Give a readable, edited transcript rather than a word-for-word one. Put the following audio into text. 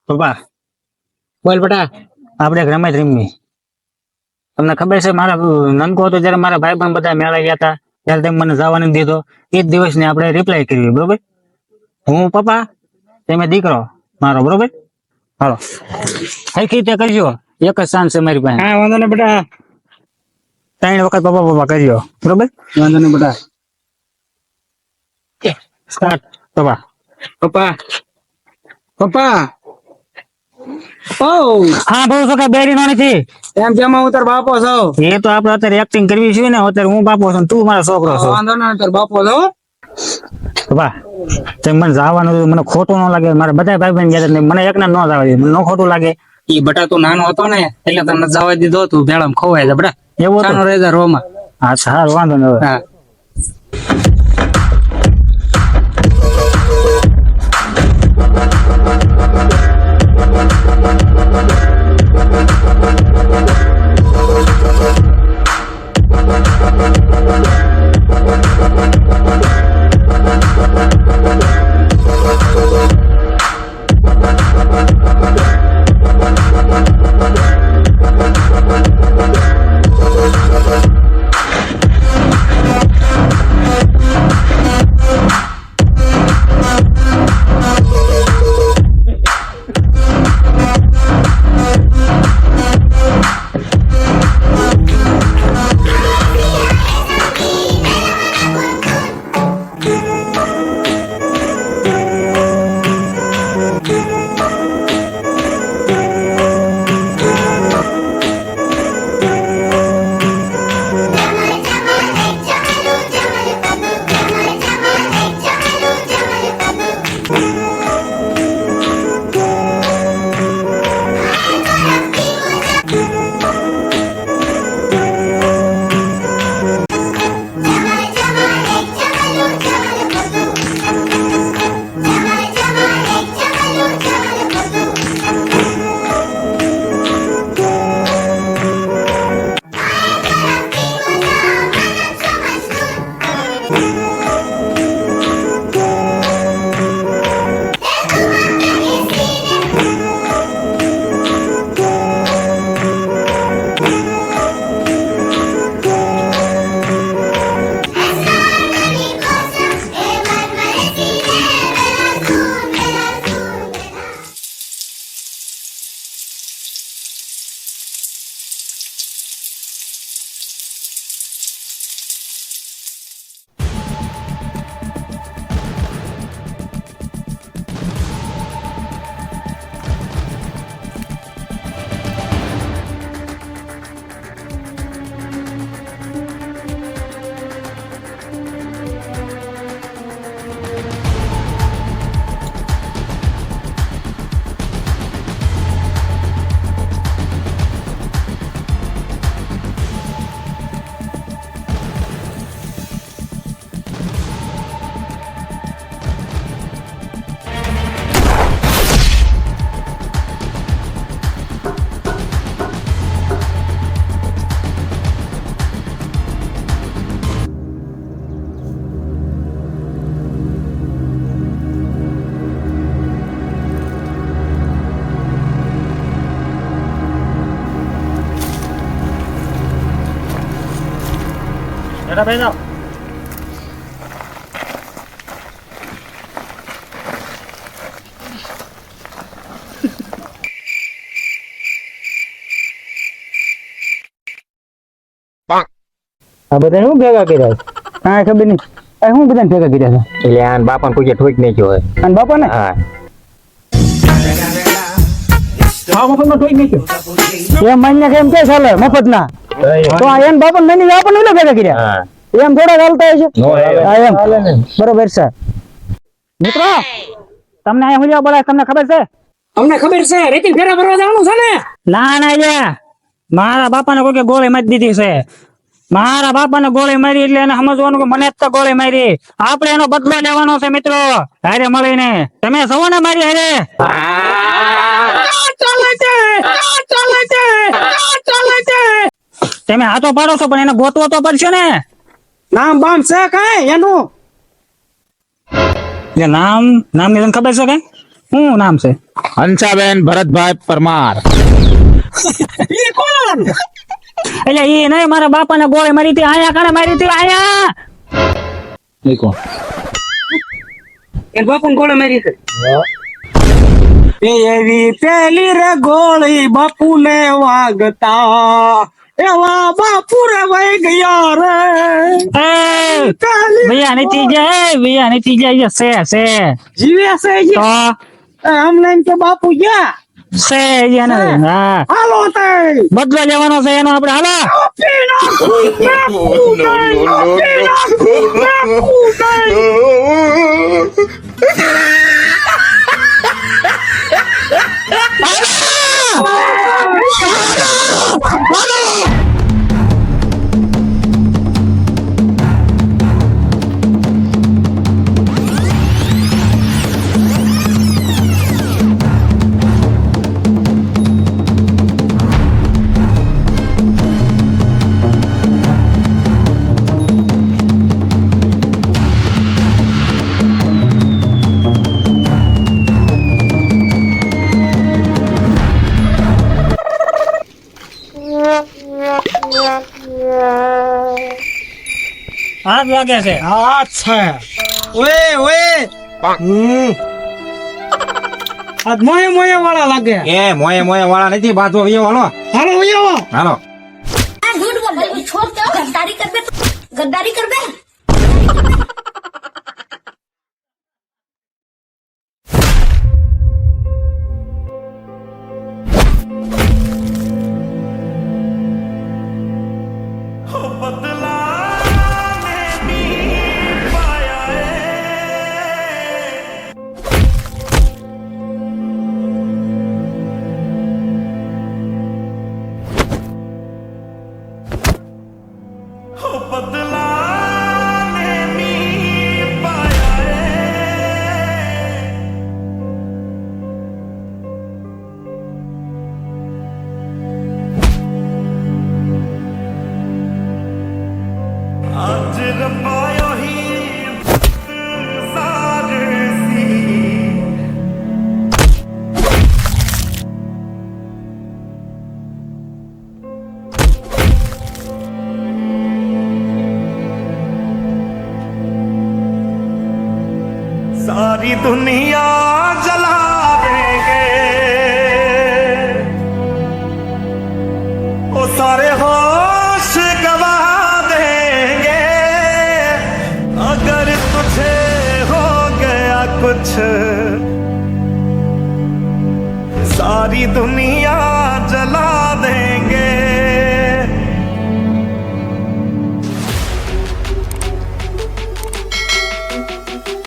પપ્પા બોલ બેટા. આપણે એક રમત રમવી. તમને ખબર છે મારા નનકો હતો જ્યારે મારા ભાઈ પણ બધા મેળા ગયા હતા ત્યારે તમે મને જવા નથી દીધો. એ જ દિવસની આપણે રિપ્લાય કરવી, બરોબર? હું પપ્પા, તમે દીકરો મારો, બરોબર? હાલો હરખી રીતે કરજો. એક જ ચાન્સ છે મારી પાસે. હા વાંધો નહીં બેટા. 3 વખત પપ્પા પપ્પા કરજો, બરોબર? વાંધો નહીં બેટા. સ્ટાર્ટ. પપ્પા પપ્પા પપ્પા. ઓ હા બહુ છોકરા બેરી નો નથી. એમ કેમ હું તાર બાપો છું. એ તો આપણે અત્યારે એક્ટિંગ કરવી છે ને. અત્યારે હું બાપો છું ને તું મારો છોકરો છો. વાંધો નહીં તાર બાપો છું. પપ્પા તમે મને જવાનું મને ખોટું ન લાગે. મારા બધા ભાઈ બહેન ગયા મને એકને ન જવા દે. મને ન ખોટું લાગે. ઈ બટા તું નાનો હતો ને એટલે તને જવા દીધો. તું ભેળામાં ખોવાય છે બટા. એવું ચાનો હતું? રેજા રોમાં. હા સારું, વાંધો નહીં હવે. હા. બેટા બેસી જાઓ. આ બધા શું ભેગા કર્યા છે? કાંઈ ખબર નહીં. આ શું બધા ભેગા કર્યા છે? એટલે આન બાપાને કોઈ ઠોક નહીં હોય. અને બાપા ને હા મફતમાં ઠોઈ નાખ્યો. એમ માન્ય કેમ કે ચાલે મફતના? તો આ એન બાપા ને નહીં આપણને એટલે ભેગા કર્યા. હા એમ થોડા ચાલતા હશે. નો હા એમ બરોબર છે. મિત્રો તમને અહીંયા હુલિયા બોલાય તમને ખબર છે? અમને ખબર છે રેતી ફેરા ભરવા જવાનું છે ને. ના ના યા મારા બાપાને કોઈ ગોળી મારી દીધી છે. મારા બાપાને ગોળી મારી એટલે એને સમજવાનું કે મને જ તો ગોળી મારી. આપણે એનો બદલો લેવાનો છે મિત્રો, હારે મળીને. તમે સૌ ને મારી હારે. તમે હાથો પાડો છો પણ એને ગોતવો તો પડશે ને. નામ બામ છે કાંઈ એનું? નામ નામ ની તને ખબર છે કઈ? શું નામ છે? હંસાબેન ભરતભાઈ પરમાર. એટલે એ નહીં, મારા બાપાને ગોળે મારી હતી, આયા કાણે મારી હતી, આયા. એ કોણ? એ બાપુ ગોળે મારી છે. એવી પેલી રે ગોળી બાપુ ને વાગતા એવા બાપુ રે વહી ગયા રે. એ ભૈયા નથી જાય, ભૈયા નથી જાય, છે જીવે છે ઈ? તો અમને એમ કે બાપુ ગયા છે એને. હા, હાલો તે બદલો લેવાનો છે એનો આપણે. હાલો. પી નાખું, નાખું, નાખું, પી નાખું, નાખું. હાથ વાગે છે. અચ્છા ઓએ ઓએ આજ મોય મોય વાળા લાગે. એ મોએ મોએ વાળા નથી, બાજુ આવ્યો. હાલો હાલો ઓયો હાલો. झूठ बोल रही छोड़ क्या गद्दारी कर बे सारी दुनिया जला देंगे वो सारे होश गवा देंगे अगर तुझे हो गया कुछ सारी दुनिया